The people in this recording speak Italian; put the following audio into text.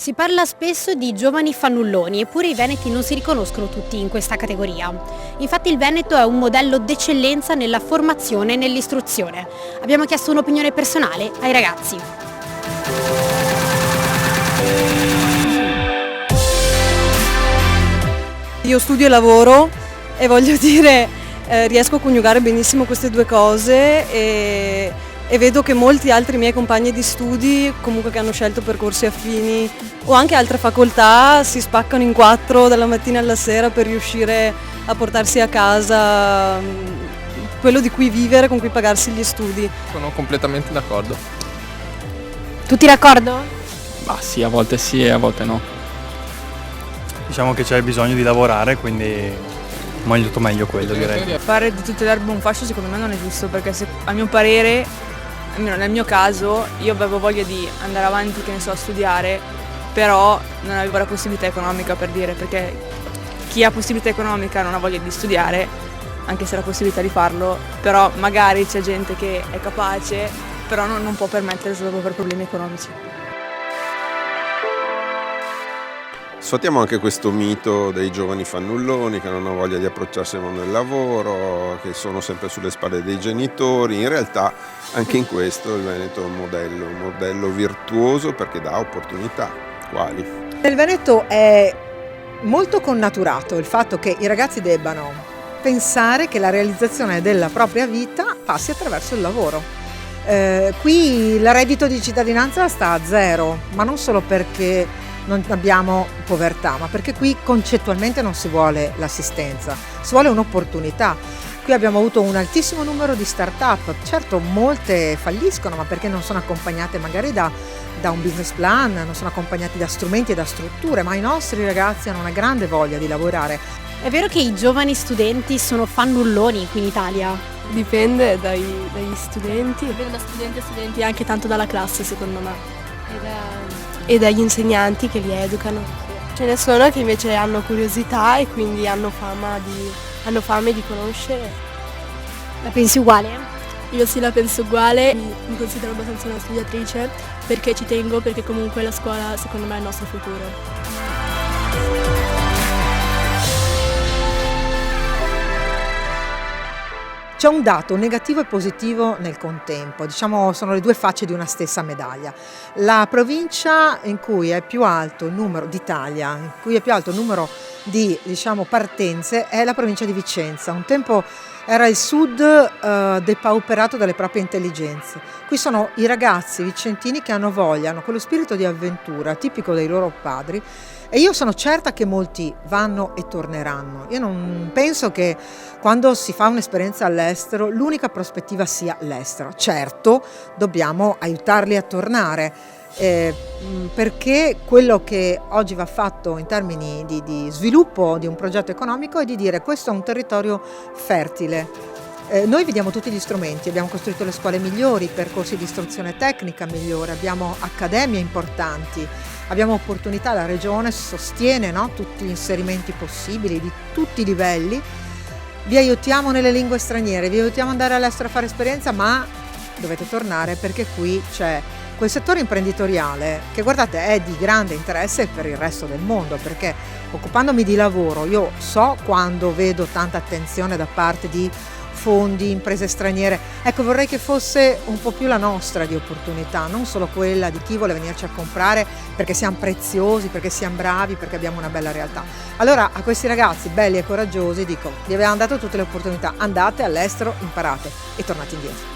Si parla spesso di giovani fannulloni, eppure i veneti non si riconoscono tutti in questa categoria. Infatti il Veneto è un modello d'eccellenza nella formazione e nell'istruzione. Abbiamo chiesto un'opinione personale ai ragazzi. Io studio e lavoro e voglio dire, riesco a coniugare benissimo queste due cose e vedo che molti altri miei compagni di studi, comunque che hanno scelto percorsi affini o anche altre facoltà, si spaccano in quattro dalla mattina alla sera per riuscire a portarsi a casa quello di cui vivere, con cui pagarsi gli studi. Sono completamente d'accordo. Tutti d'accordo? Ma sì e a volte no. Diciamo che c'è bisogno di lavorare, quindi molto meglio quello, direi. Fare di tutte le erbe un fascio secondo me non è giusto, perché a mio parere, almeno nel mio caso, io avevo voglia di andare avanti, che ne so, a studiare, però non avevo la possibilità economica, per dire, perché chi ha possibilità economica non ha voglia di studiare, anche se ha la possibilità di farlo, però magari c'è gente che è capace, però non può permetterselo per problemi economici. Sfattiamo anche questo mito dei giovani fannulloni che non hanno voglia di approcciarsi al mondo del lavoro, che sono sempre sulle spalle dei genitori. In realtà anche in questo il Veneto è un modello virtuoso perché dà opportunità. Quali? Nel Veneto è molto connaturato il fatto che i ragazzi debbano pensare che la realizzazione della propria vita passi attraverso il lavoro. Qui il reddito di cittadinanza sta a zero, ma non solo perché non abbiamo povertà, ma perché qui concettualmente non si vuole l'assistenza, si vuole un'opportunità. Qui abbiamo avuto un altissimo numero di start-up, certo molte falliscono, ma perché non sono accompagnate magari da un business plan, non sono accompagnati da strumenti e da strutture, ma i nostri ragazzi hanno una grande voglia di lavorare. È vero che i giovani studenti sono fannulloni qui in Italia? Dipende dagli studenti. Dipende da studenti a studenti, anche tanto dalla classe secondo me. E dagli insegnanti che li educano. Ce ne sono che invece hanno curiosità e quindi hanno fame di conoscere. La pensi uguale? Io sì, la penso uguale, mi considero abbastanza una studiatrice perché ci tengo, perché comunque la scuola secondo me è il nostro futuro. C'è un dato negativo e positivo nel contempo, diciamo sono le due facce di una stessa medaglia. La provincia in cui è più alto il numero d'Italia, in cui è più alto il numero di partenze è la provincia di Vicenza. Un tempo era il sud depauperato dalle proprie intelligenze. Qui sono i ragazzi vicentini che hanno voglia, hanno quello spirito di avventura tipico dei loro padri, e io sono certa che molti vanno e torneranno. Io non penso che quando si fa un'esperienza all'estero l'unica prospettiva sia l'estero. Certo, dobbiamo aiutarli a tornare, perché quello che oggi va fatto in termini di sviluppo di un progetto economico è di dire: questo è un territorio fertile. Noi vediamo tutti gli strumenti, abbiamo costruito le scuole migliori, percorsi di istruzione tecnica migliore, abbiamo accademie importanti, abbiamo opportunità, la regione sostiene, no, tutti gli inserimenti possibili di tutti i livelli, vi aiutiamo nelle lingue straniere, vi aiutiamo ad andare all'estero a fare esperienza, ma dovete tornare perché qui c'è quel settore imprenditoriale che, guardate, è di grande interesse per il resto del mondo, perché occupandomi di lavoro io so quando vedo tanta attenzione da parte di fondi, imprese straniere. Ecco, vorrei che fosse un po' più la nostra di opportunità, non solo quella di chi vuole venirci a comprare perché siamo preziosi, perché siamo bravi, perché abbiamo una bella realtà. Allora a questi ragazzi belli e coraggiosi dico: vi abbiamo dato tutte le opportunità, andate all'estero, imparate e tornate indietro.